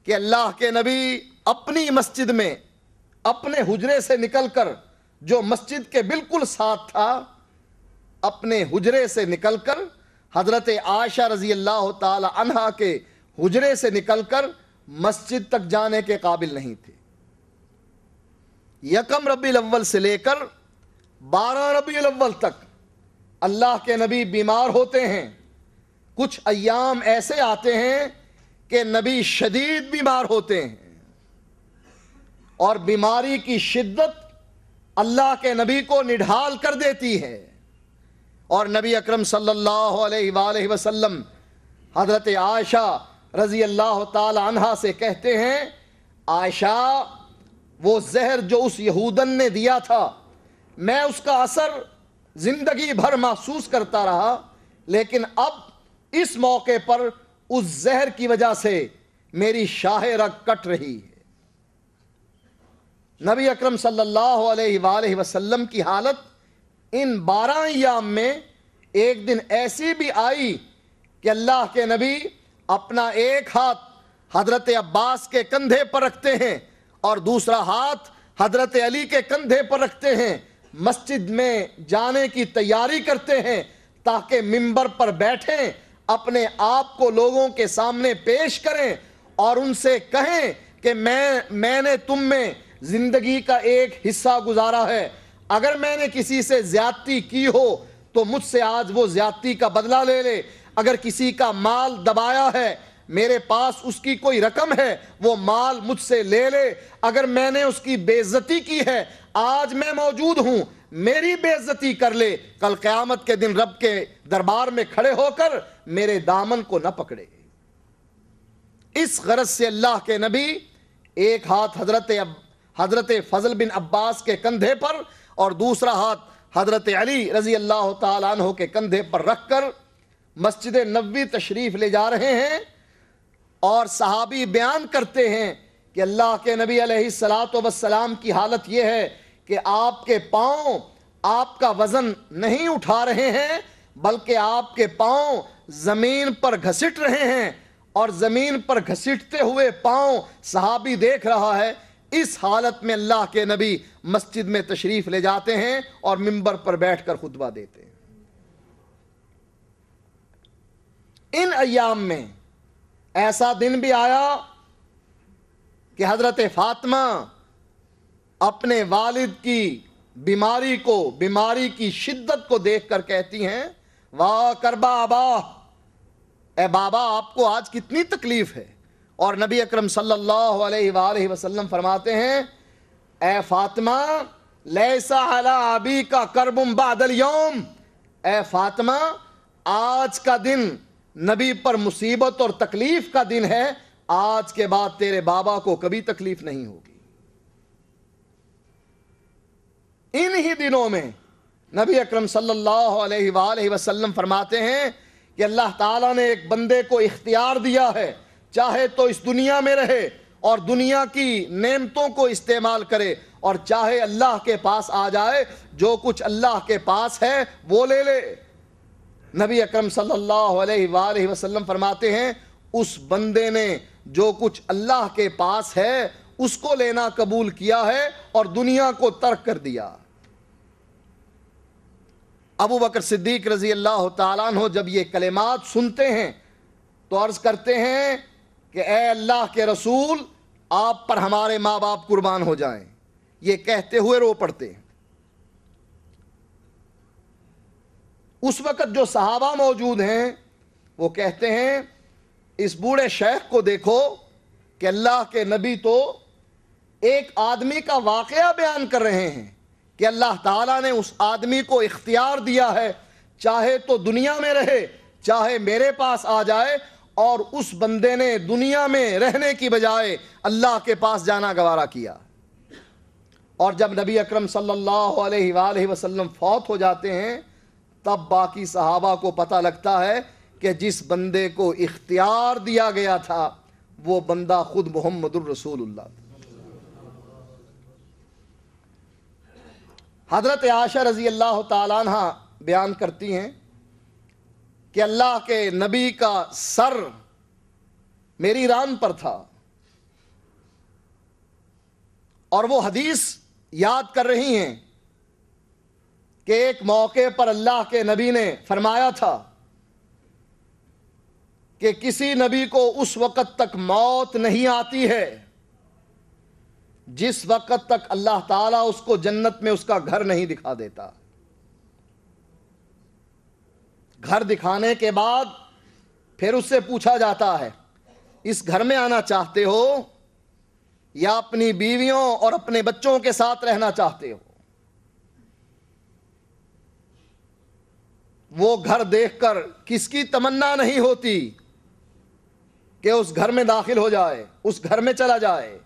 کہ اللہ کے نبی اپنی مسجد میں اپنے حجرے سے نکل کر، جو مسجد کے بالکل ساتھ تھا، اپنے حجرے سے نکل کر حضرت عائشہ رضی اللہ تعالی عنہا کے حجرے سے نکل کر مسجد تک جانے کے قابل نہیں تھے۔ یکم ربیع الاول سے لے کر 12 ربیع الاول تک اللہ کے نبی بیمار ہوتے ہیں۔ کچھ ایام ایسے آتے ہیں کہ نبی شدید بیمار ہوتے ہیں، اور بیماری کی شدت اللہ کے نبی کو نڈھال کر دیتی ہے، اور نبی اکرم صلی اللہ علیہ وآلہ وسلم حضرت عائشہ رضی اللہ تعالی عنہا سے کہتے ہیں، عائشہ، وہ زہر جو اس یہودن نے دیا تھا، میں اس کا اثر زندگی بھر محسوس کرتا رہا، لیکن اب اس موقع پر اس زہر کی وجہ سے میری شاہ رگ کٹ رہی ہے۔ نبی اکرم صلی اللہ علیہ وآلہ وسلم کی حالت ان 12 ایام میں ایک دن ایسی بھی آئی کہ اللہ کے نبی اپنا ایک ہاتھ حضرت عباس کے کندھے پر رکھتے ہیں اور دوسرا ہاتھ حضرت علی کے کندھے پر رکھتے ہیں، مسجد میں جانے کی تیاری کرتے ہیں تاکہ منبر پر بیٹھیں، اپنے آپ کو لوگوں کے سامنے پیش کریں اور ان سے کہیں کہ میں نے تم میں زندگی کا ایک حصہ گزارا ہے، اگر میں نے کسی سے زیادتی کی ہو تو مجھ سے آج وہ زیادتی کا بدلہ لے لے، اگر کسی کا مال دبایا ہے، میرے پاس اس کی کوئی رقم ہے، وہ مال مجھ سے لے لے، اگر میں نے اس کی بے عزتی کی ہے، آج میں موجود ہوں، میری بے عزتی کر لے، کل قیامت کے دن رب کے دربار میں کھڑے ہو کر میرے دامن کو نہ پکڑے۔ اس غرض سے اللہ کے نبی ایک ہاتھ حضرت فضل بن عباس کے کندھے پر اور دوسرا ہاتھ حضرت علی رضی اللہ تعالیٰ عنہ کے کندھے پر رکھ کر مسجد نبوی تشریف لے جا رہے ہیں، اور صحابی بیان کرتے ہیں کہ اللہ کے نبی علیہ السلام کی حالت یہ ہے کہ آپ کے پاؤں آپ کا وزن نہیں اٹھا رہے ہیں، بلکہ آپ کے پاؤں زمین پر گھسٹ رہے ہیں، اور زمین پر گھسٹتے ہوئے پاؤں صحابی دیکھ رہا ہے۔ اس حالت میں اللہ کے نبی مسجد میں تشریف لے جاتے ہیں اور منبر پر بیٹھ کر خطبہ دیتے ہیں۔ ان ایام میں ایسا دن بھی آیا کہ حضرت فاطمہ اپنے والد کی بیماری کی شدت کو دیکھ کر کہتی ہیں، واہ کربا ابا، اے بابا آپ کو آج کتنی تکلیف ہے، اور نبی اکرم صلی اللہ علیہ وآلہ وسلم فرماتے ہیں، اے فاطمہ لیسا علی ابی کا کرب بعد اليوم، اے فاطمہ آج کا دن نبی پر مصیبت اور تکلیف کا دن ہے، آج کے بعد تیرے بابا کو کبھی تکلیف نہیں ہوگی۔ انہی دنوں میں نبی اکرم صلی اللہ علیہ وآلہ وسلم فرماتے ہیں کہ اللہ تعالیٰ نے ایک بندے کو اختیار دیا ہے، چاہے تو اس دنیا میں رہے اور دنیا کی نعمتوں کو استعمال کرے، اور چاہے اللہ کے پاس آ جائے، جو کچھ اللہ کے پاس ہے وہ لے لے۔ نبی اکرم صلی اللہ علیہ وآلہ وسلم فرماتے ہیں، اس بندے نے جو کچھ اللہ کے پاس ہے اس کو لینا قبول کیا ہے اور دنیا کو ترک کر دیا۔ ابو بکر صدیق رضی اللہ تعالیٰ عنہ جب یہ کلمات سنتے ہیں تو عرض کرتے ہیں کہ اے اللہ کے رسول، آپ پر ہمارے ماں باپ قربان ہو جائیں، یہ کہتے ہوئے رو پڑتے ہیں۔ اس وقت جو صحابہ موجود ہیں وہ کہتے ہیں، اس بوڑھے شیخ کو دیکھو کہ اللہ کے نبی تو ایک آدمی کا واقعہ بیان کر رہے ہیں کہ اللہ تعالیٰ نے اس آدمی کو اختیار دیا ہے، چاہے تو دنیا میں رہے چاہے میرے پاس آ جائے، اور اس بندے نے دنیا میں رہنے کی بجائے اللہ کے پاس جانا گوارا کیا۔ اور جب نبی اکرم صلی اللہ علیہ وآلہ وسلم فوت ہو جاتے ہیں تب باقی صحابہ کو پتہ لگتا ہے کہ جس بندے کو اختیار دیا گیا تھا وہ بندہ خود محمد الرسول اللہ۔ حضرت عائشہ رضی اللہ تعالیٰ عنہ بیان کرتی ہیں کہ اللہ کے نبی کا سر میری ران پر تھا، اور وہ حدیث یاد کر رہی ہیں کہ ایک موقع پر اللہ کے نبی نے فرمایا تھا کہ کسی نبی کو اس وقت تک موت نہیں آتی ہے جس وقت تک اللہ تعالیٰ اس کو جنت میں اس کا گھر نہیں دکھا دیتا. گھر دکھانے کے بعد پھر اس سے پوچھا جاتا ہے اس گھر میں آنا چاہتے ہو یا اپنی بیویوں اور اپنے بچوں کے ساتھ رہنا چاہتے ہو. وہ گھر دیکھ کر کس کی تمنا نہیں ہوتی کہ اس گھر میں داخل ہو جائے, اس گھر میں چلا جائے.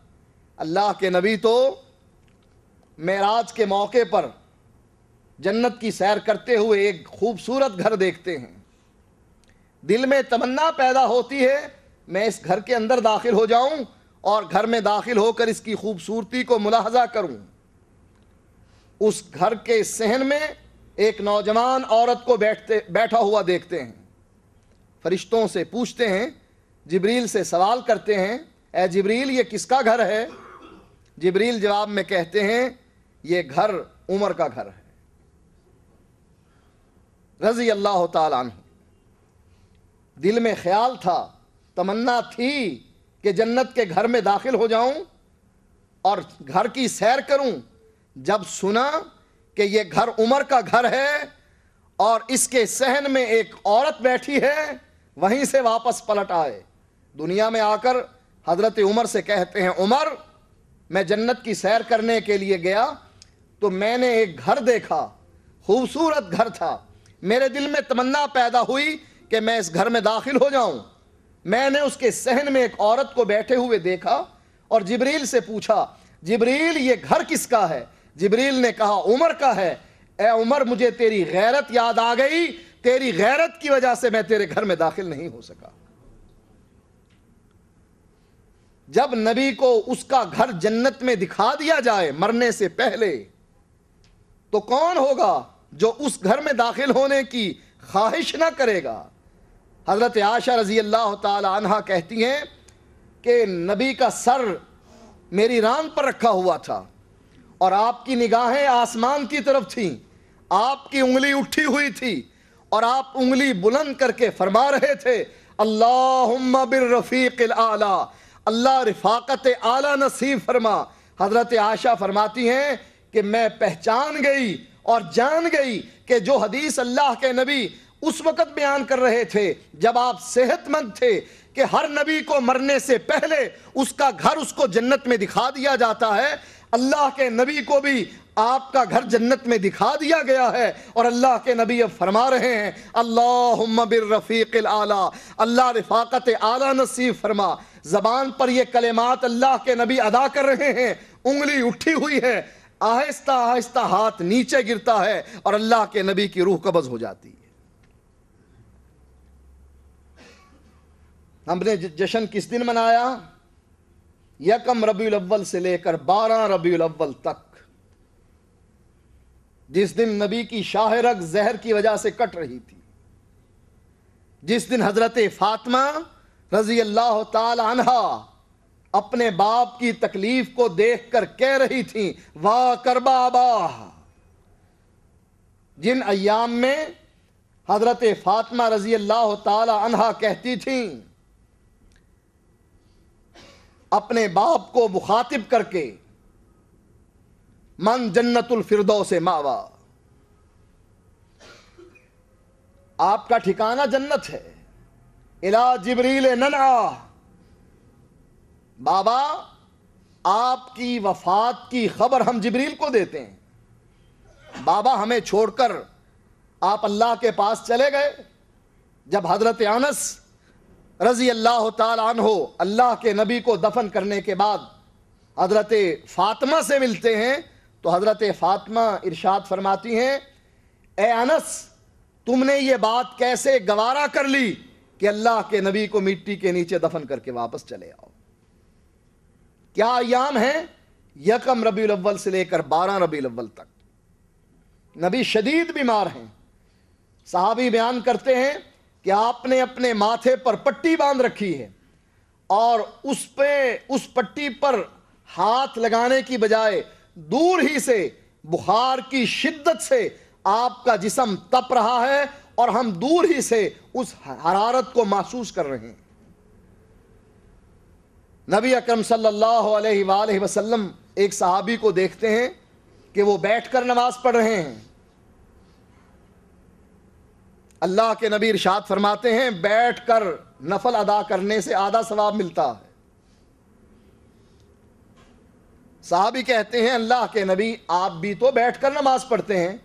اللہ کے نبی تو معراج کے موقع پر جنت کی سیر کرتے ہوئے ایک خوبصورت گھر دیکھتے ہیں. دل میں تمنا پیدا ہوتی ہے میں اس گھر کے اندر داخل ہو جاؤں اور گھر میں داخل ہو کر اس کی خوبصورتی کو ملاحظہ کروں. اس گھر کے صحن میں ایک نوجوان عورت کو بیٹھا ہوا دیکھتے ہیں. فرشتوں سے پوچھتے ہیں, جبریل سے سوال کرتے ہیں, اے جبریل یہ کس کا گھر ہے؟ جبریل جواب میں کہتے ہیں یہ گھر عمر کا گھر ہے رضی اللہ تعالیٰ عنہ. دل میں خیال تھا, تمنا تھی کہ جنت کے گھر میں داخل ہو جاؤں اور گھر کی سیر کروں. جب سنا کہ یہ گھر عمر کا گھر ہے اور اس کے صحن میں ایک عورت بیٹھی ہے, وہیں سے واپس پلٹ آئے. دنیا میں آ کر حضرت عمر سے کہتے ہیں, عمر میں جنت کی سیر کرنے کے لیے گیا تو میں نے ایک گھر دیکھا, خوبصورت گھر تھا. میرے دل میں تمنا پیدا ہوئی کہ میں اس گھر میں داخل ہو جاؤں. میں نے اس کے صحن میں ایک عورت کو بیٹھے ہوئے دیکھا اور جبریل سے پوچھا, جبریل یہ گھر کس کا ہے؟ جبریل نے کہا عمر کا ہے. اے عمر مجھے تیری غیرت یاد آ گئی, تیری غیرت کی وجہ سے میں تیرے گھر میں داخل نہیں ہو سکا. جب نبی کو اس کا گھر جنت میں دکھا دیا جائے مرنے سے پہلے, تو کون ہوگا جو اس گھر میں داخل ہونے کی خواہش نہ کرے گا؟ حضرت عائشہ رضی اللہ تعالی عنہا کہتی ہیں کہ نبی کا سر میری ران پر رکھا ہوا تھا اور آپ کی نگاہیں آسمان کی طرف تھیں. آپ کی انگلی اٹھی ہوئی تھی اور آپ انگلی بلند کر کے فرما رہے تھے, اللہم بالرفیق الاعلی, اللہ رفاقت اعلی نصیب فرما. حضرت عائشہ فرماتی ہیں کہ میں پہچان گئی اور جان گئی کہ جو حدیث اللہ کے نبی اس وقت بیان کر رہے تھے جب آپ صحت مند تھے کہ ہر نبی کو مرنے سے پہلے اس کا گھر اس کو جنت میں دکھا دیا جاتا ہے, اللہ کے نبی کو بھی آپ کا گھر جنت میں دکھا دیا گیا ہے. اور اللہ کے نبی اب فرما رہے ہیں, اللہم بالرفیق الاعلی, اللہ رفاقت اعلی نصیب فرما. زبان پر یہ کلمات اللہ کے نبی ادا کر رہے ہیں, انگلی اٹھی ہوئی ہے, آہستہ آہستہ ہاتھ نیچے گرتا ہے اور اللہ کے نبی کی روح قبض ہو جاتی ہے. ہم نے جشن کس دن منایا؟ 1 ربیع الاول سے لے کر 12 ربیع الاول تک, جس دن نبی کی شاہ رگ زہر کی وجہ سے کٹ رہی تھی, جس دن حضرت فاطمہ رضی اللہ تعالی عنہا اپنے باپ کی تکلیف کو دیکھ کر کہہ رہی تھیں, واہ کربا آبا. جن ایام میں حضرت فاطمہ رضی اللہ تعالی عنہا کہتی تھیں اپنے باپ کو مخاطب کر کے, من جنت الفردوس ماوا, آپ کا ٹھکانہ جنت ہے, الی جبریل ننعا. بابا آپ کی وفات کی خبر ہم جبریل کو دیتے ہیں. بابا ہمیں چھوڑ کر آپ اللہ کے پاس چلے گئے. جب حضرت انس رضی اللہ تعالی عنہ اللہ کے نبی کو دفن کرنے کے بعد حضرت فاطمہ سے ملتے ہیں تو حضرت فاطمہ ارشاد فرماتی ہیں, اے انس تم نے یہ بات کیسے گوارا کر لی کہ اللہ کے نبی کو مٹی کے نیچے دفن کر کے واپس چلے آؤ؟ کیا ایام ہیں؟ 1 ربیع الاول سے لے کر 12 ربیع الاول تک. نبی شدید بیمار ہیں. صحابی بیان کرتے ہیں کہ آپ نے اپنے ماتھے پر پٹی باندھ رکھی ہے اور اس پٹی پر ہاتھ لگانے کی بجائے دور ہی سے بخار کی شدت سے آپ کا جسم تپ رہا ہے اور ہم دور ہی سے اس حرارت کو محسوس کر رہے ہیں۔ نبی اکرم صلی اللہ علیہ وآلہ وسلم ایک صحابی کو دیکھتے ہیں کہ وہ بیٹھ کر نماز پڑھ رہے ہیں۔ اللہ کے نبی ارشاد فرماتے ہیں بیٹھ کر نفل ادا کرنے سے آدھا ثواب ملتا ہے۔ صحابی کہتے ہیں اللہ کے نبی آپ بھی تو بیٹھ کر نماز پڑھتے ہیں،